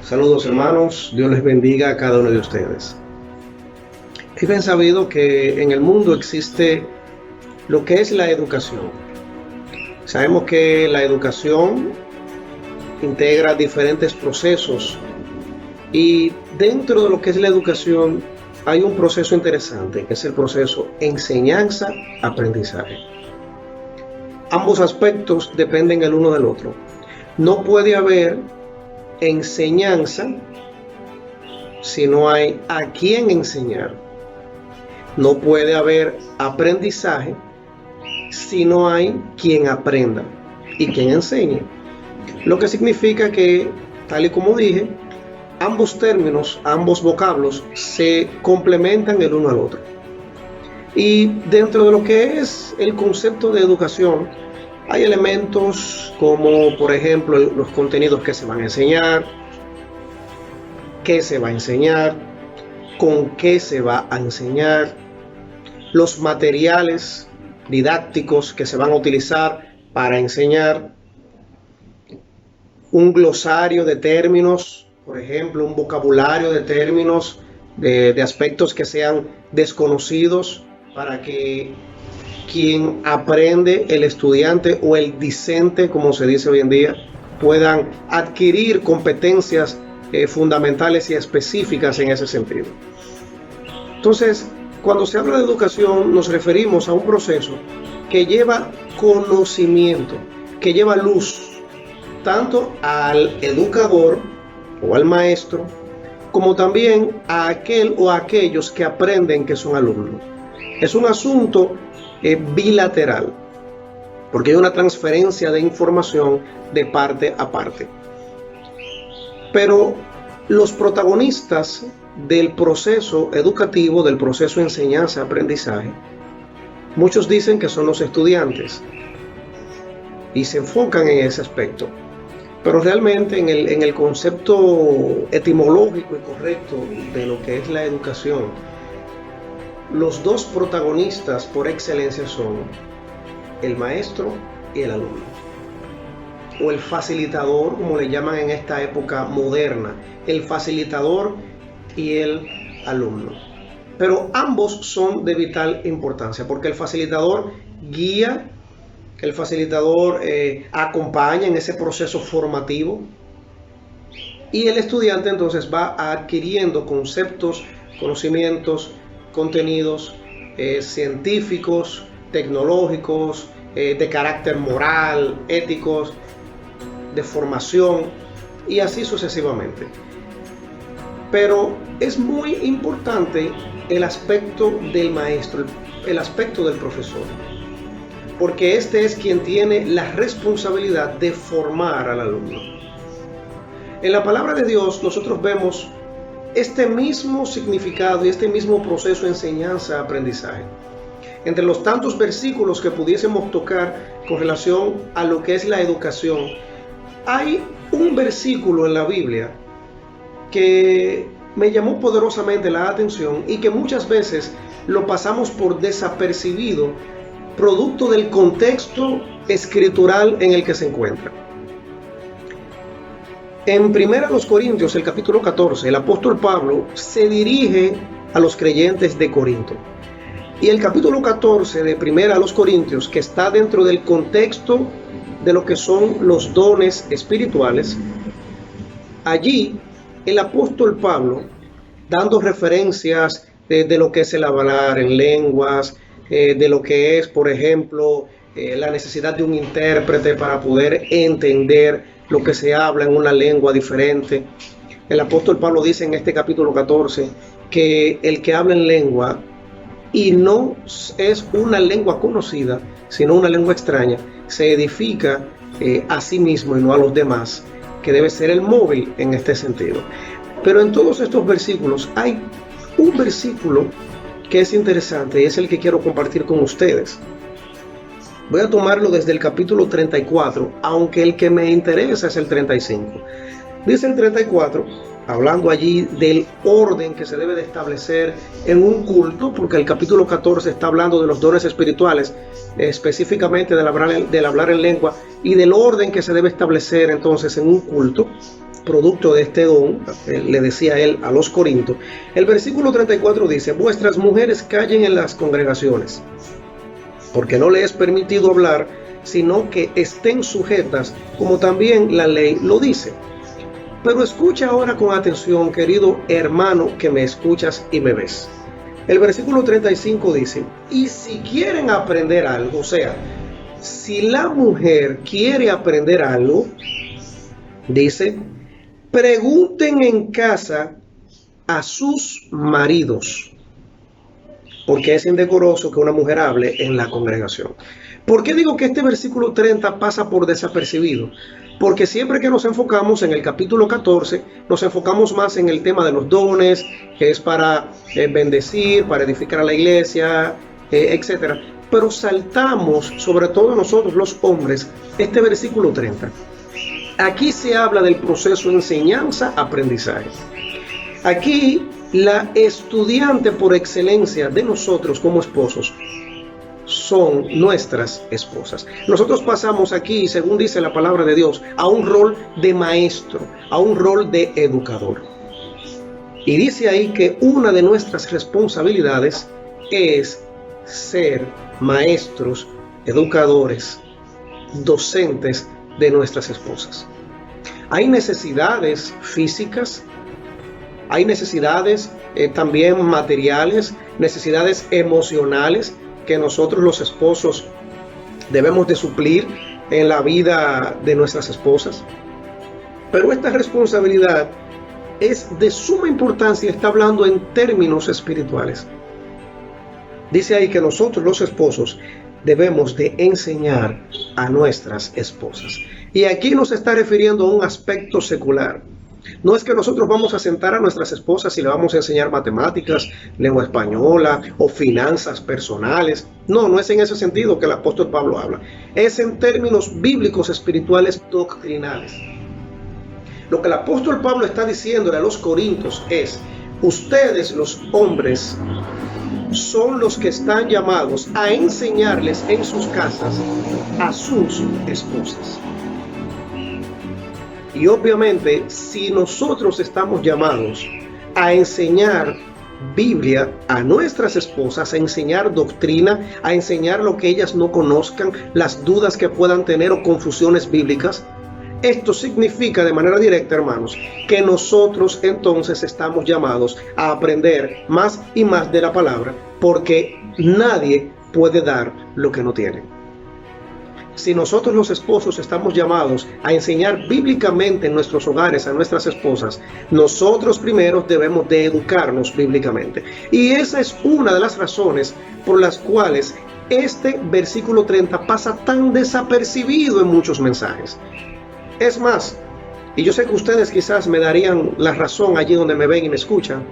Saludos hermanos, Dios les bendiga a cada uno de ustedes. Es bien sabido que en el mundo existe lo que es la educación. Sabemos que la educación integra diferentes procesos y dentro de lo que es la educación hay un proceso interesante que es el proceso enseñanza-aprendizaje. Ambos aspectos dependen el uno del otro. No puede haber enseñanza si no hay a quién enseñar. No puede haber aprendizaje si no hay quien aprenda y quien enseñe. Lo que significa que, tal y como dije, ambos términos, ambos vocablos se complementan el uno al otro. Y dentro de lo que es el concepto de educación, hay elementos como, por ejemplo, los contenidos que se van a enseñar, qué se va a enseñar, con qué se va a enseñar, los materiales didácticos que se van a utilizar para enseñar, un glosario de términos, por ejemplo, un vocabulario de términos, de aspectos que sean desconocidos para que quien aprende, el estudiante o el discente, como se dice hoy en día, puedan adquirir competencias fundamentales y específicas en ese sentido. Entonces, cuando se habla de educación, nos referimos a un proceso que lleva conocimiento, que lleva luz, tanto al educador o al maestro, como también a aquel o a aquellos que aprenden que son alumnos. Es un asunto bilateral, porque hay una transferencia de información de parte a parte. Pero los protagonistas del proceso educativo, del proceso enseñanza-aprendizaje, muchos dicen que son los estudiantes y se enfocan en ese aspecto. Pero realmente en el concepto etimológico y correcto de lo que es la educación, los dos protagonistas por excelencia son el maestro y el alumno, o el facilitador, como le llaman en esta época moderna, el facilitador y el alumno. Pero ambos son de vital importancia, porque el facilitador guía, el facilitador acompaña en ese proceso formativo, y el estudiante entonces va adquiriendo conceptos, conocimientos, contenidos científicos, tecnológicos, de carácter moral, éticos, de formación y así sucesivamente. Pero es muy importante el aspecto del maestro, el aspecto del profesor, porque este es quien tiene la responsabilidad de formar al alumno. En la palabra de Dios nosotros vemos este mismo significado y este mismo proceso de enseñanza-aprendizaje. Entre los tantos versículos que pudiésemos tocar con relación a lo que es la educación, hay un versículo en la Biblia que me llamó poderosamente la atención y que muchas veces lo pasamos por desapercibido, producto del contexto escritural en el que se encuentra. En 1 Corintios, el capítulo 14, el apóstol Pablo se dirige a los creyentes de Corinto. Y el capítulo 14 de 1 Corintios, que está dentro del contexto de lo que son los dones espirituales, allí el apóstol Pablo, dando referencias de lo que es el hablar en lenguas, de lo que es, por ejemplo, la necesidad de un intérprete para poder entender lo que se habla en una lengua diferente. El apóstol Pablo dice en este capítulo 14 que el que habla en lengua y no es una lengua conocida, sino una lengua extraña, se edifica a sí mismo y no a los demás, que debe ser el móvil en este sentido. Pero en todos estos versículos hay un versículo que es interesante y es el que quiero compartir con ustedes. Voy a tomarlo desde el capítulo 34, aunque el que me interesa es el 35. Dice el 34, hablando allí del orden que se debe de establecer en un culto, porque el capítulo 14 está hablando de los dones espirituales, específicamente del hablar en lengua, y del orden que se debe establecer entonces en un culto. producto de este don, le decía él a los Corintios. El versículo 34 dice: vuestras mujeres callen en las congregaciones, porque no les es permitido hablar, sino que estén sujetas, como también la ley lo dice. Pero escucha ahora con atención, querido hermano que me escuchas y me ves. El versículo 35 dice: y si quieren aprender algo, o sea, si la mujer quiere aprender algo, dice, pregunten en casa a sus maridos, porque es indecoroso que una mujer hable en la congregación. ¿Por qué digo que este versículo 30 pasa por desapercibido? Porque siempre que nos enfocamos en el capítulo 14, nos enfocamos más en el tema de los dones, que es para bendecir, para edificar a la iglesia, etc. Pero saltamos, sobre todo nosotros los hombres, este versículo 30. Aquí se habla del proceso de enseñanza-aprendizaje. Aquí la estudiante por excelencia de nosotros como esposos son nuestras esposas. Nosotros pasamos aquí, según dice la palabra de Dios, a un rol de maestro, a un rol de educador. Y dice ahí que una de nuestras responsabilidades es ser maestros, educadores, docentes de nuestras esposas. Hay necesidades físicas, hay necesidades también materiales, necesidades emocionales que nosotros los esposos debemos de suplir en la vida de nuestras esposas. Pero esta responsabilidad es de suma importancia, está hablando en términos espirituales. Dice ahí que nosotros los esposos debemos de enseñar a nuestras esposas. Y aquí nos está refiriendo a un aspecto secular. No es que nosotros vamos a sentar a nuestras esposas y le vamos a enseñar matemáticas, lengua española o finanzas personales. No, no es en ese sentido que el apóstol Pablo habla. Es en términos bíblicos, espirituales, doctrinales. Lo que el apóstol Pablo está diciéndole a los corintios es: ustedes, los hombres, son los que están llamados a enseñarles en sus casas a sus esposas. Y obviamente, si nosotros estamos llamados a enseñar Biblia a nuestras esposas, a enseñar doctrina, a enseñar lo que ellas no conozcan, las dudas que puedan tener o confusiones bíblicas, esto significa de manera directa, hermanos, que nosotros entonces estamos llamados a aprender más y más de la palabra, porque nadie puede dar lo que no tiene. Si nosotros los esposos estamos llamados a enseñar bíblicamente en nuestros hogares a nuestras esposas, nosotros primero debemos de educarnos bíblicamente. Y esa es una de las razones por las cuales este versículo 30 pasa tan desapercibido en muchos mensajes. Es más, y yo sé que ustedes quizás me darían la razón allí donde me ven y me escuchan,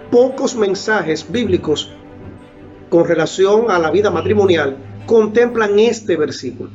pocos mensajes bíblicos con relación a la vida matrimonial contemplan este versículo.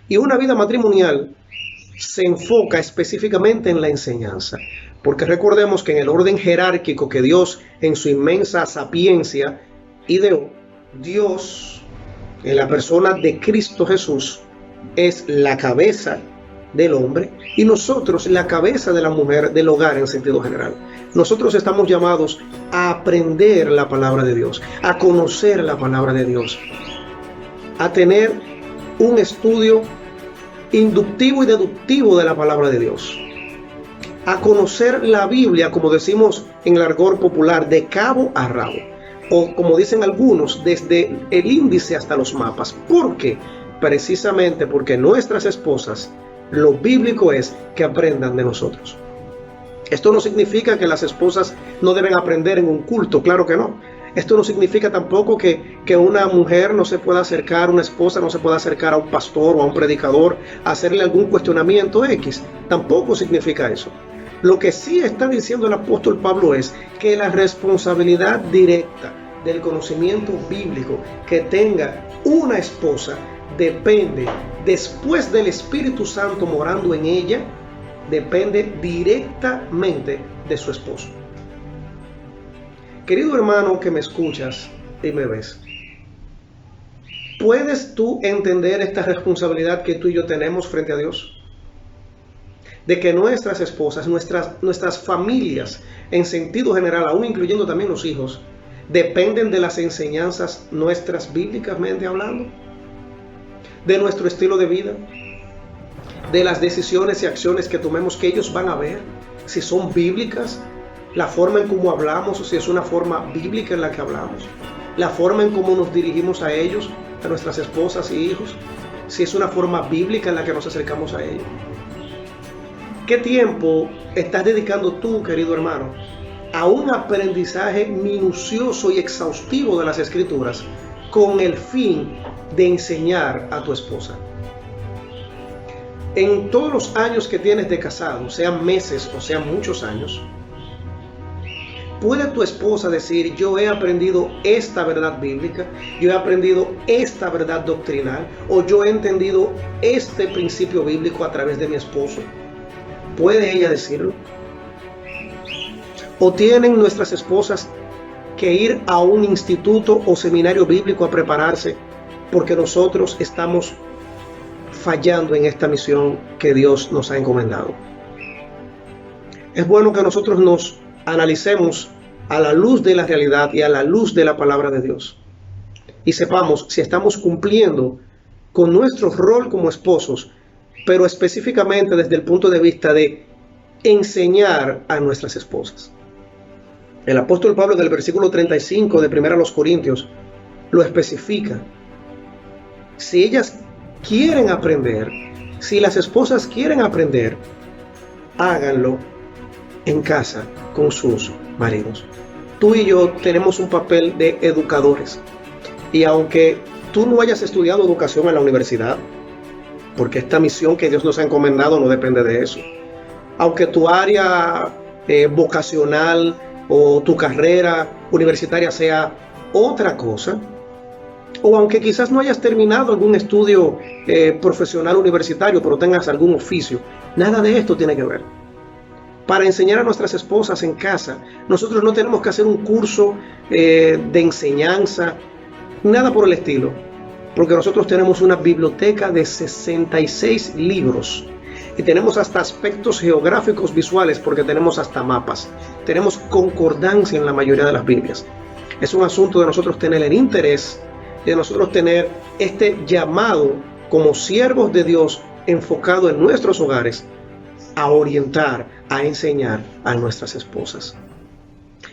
Y una vida matrimonial se enfoca específicamente en la enseñanza, porque recordemos que en el orden jerárquico que Dios en su inmensa sapiencia ideó, Dios en la persona de Cristo Jesús es la cabeza del hombre y nosotros la cabeza de la mujer del hogar en sentido general. Nosotros estamos llamados a aprender la palabra de Dios, a conocer la palabra de Dios, a tener un estudio inductivo y deductivo de la palabra de Dios, a conocer la Biblia, como decimos en el argot popular, de cabo a rabo, o como dicen algunos, desde el índice hasta los mapas. ¿Por qué? Precisamente porque nuestras esposas, lo bíblico es que aprendan de nosotros. Esto no significa que las esposas no deben aprender en un culto, claro que no. Esto no significa tampoco que una mujer no se pueda acercar, una esposa no se pueda acercar a un pastor o a un predicador a hacerle algún cuestionamiento X. Tampoco significa eso. Lo que sí está diciendo el apóstol Pablo es que la responsabilidad directa del conocimiento bíblico que tenga una esposa depende, después del Espíritu Santo morando en ella, depende directamente de su esposo. Querido hermano que me escuchas y me ves, ¿puedes tú entender esta responsabilidad que tú y yo tenemos frente a Dios? de que nuestras esposas, nuestras familias, en sentido general, aún incluyendo también los hijos, dependen de las enseñanzas nuestras bíblicamente hablando, de nuestro estilo de vida, de las decisiones y acciones que tomemos, que ellos van a ver si son bíblicas, la forma en cómo hablamos, o si es una forma bíblica en la que hablamos, la forma en cómo nos dirigimos a ellos, a nuestras esposas y hijos, si es una forma bíblica en la que nos acercamos a ellos. ¿Qué tiempo estás dedicando tú, querido hermano, a un aprendizaje minucioso y exhaustivo de las Escrituras con el fin de enseñar a tu esposa? En todos los años que tienes de casado, sean meses o sean muchos años, ¿puede tu esposa decir: yo he aprendido esta verdad bíblica, yo he aprendido esta verdad doctrinal, o yo he entendido este principio bíblico a través de mi esposo? ¿Puede ella decirlo? ¿O tienen nuestras esposas que ir a un instituto o seminario bíblico a prepararse porque nosotros estamos fallando en esta misión que Dios nos ha encomendado? Es bueno que nosotros nos analicemos a la luz de la realidad y a la luz de la palabra de Dios y sepamos si estamos cumpliendo con nuestro rol como esposos, pero específicamente desde el punto de vista de enseñar a nuestras esposas. El apóstol Pablo, en el versículo 35 de 1 Corintios, lo especifica. Si ellas quieren aprender, si las esposas quieren aprender, háganlo en casa con sus maridos. Tú y yo tenemos un papel de educadores, y aunque tú no hayas estudiado educación en la universidad, porque esta misión que Dios nos ha encomendado no depende de eso, aunque tu área vocacional o tu carrera universitaria sea otra cosa, o aunque quizás no hayas terminado algún estudio profesional universitario, pero tengas algún oficio, nada de esto tiene que ver. Para enseñar a nuestras esposas en casa, nosotros no tenemos que hacer un curso de enseñanza, nada por el estilo, porque nosotros tenemos una biblioteca de 66 libros y tenemos hasta aspectos geográficos visuales, porque tenemos hasta mapas, tenemos concordancia en la mayoría de las Biblias. Es un asunto de nosotros tener el interés, de nosotros tener este llamado como siervos de Dios enfocado en nuestros hogares, a orientar, a enseñar a nuestras esposas.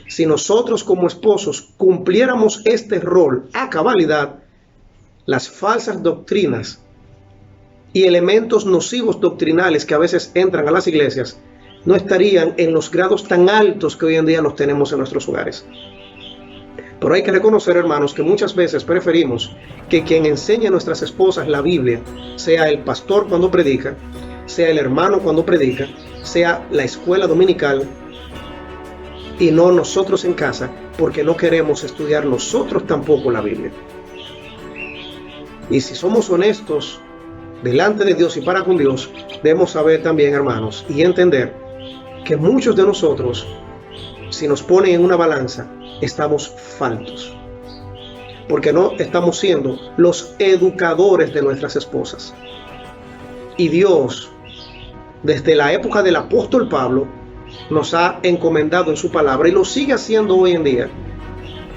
Si nosotros como esposos cumpliéramos este rol a cabalidad, las falsas doctrinas y elementos nocivos doctrinales que a veces entran a las iglesias no estarían en los grados tan altos que hoy en día los tenemos en nuestros hogares. Pero hay que reconocer, hermanos, que muchas veces preferimos que quien enseñe a nuestras esposas la Biblia sea el pastor cuando predica, sea el hermano cuando predica, sea la escuela dominical, y no nosotros en casa, porque no queremos estudiar nosotros tampoco la Biblia. Y si somos honestos delante de Dios y para con Dios, debemos saber también, hermanos, y entender que muchos de nosotros, si nos ponen en una balanza, estamos faltos, porque no estamos siendo los educadores de nuestras esposas. Y Dios, desde la época del apóstol Pablo, nos ha encomendado en su palabra, y lo sigue haciendo hoy en día: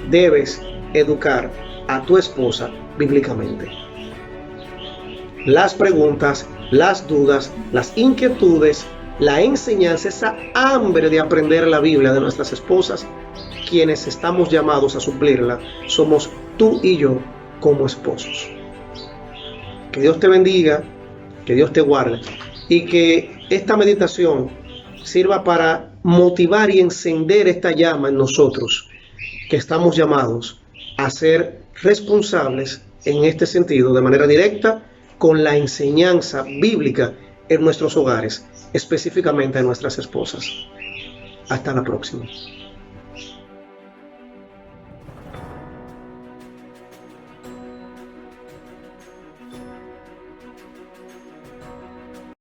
debes educar a tu esposa bíblicamente. Las preguntas, las dudas, las inquietudes, la enseñanza, esa hambre de aprender la Biblia de nuestras esposas, quienes estamos llamados a suplirla, somos tú y yo como esposos. Que Dios te bendiga, que Dios te guarde, y que esta meditación sirva para motivar y encender esta llama en nosotros, que estamos llamados a ser responsables en este sentido, de manera directa, con la enseñanza bíblica en nuestros hogares, específicamente a nuestras esposas. Hasta la próxima.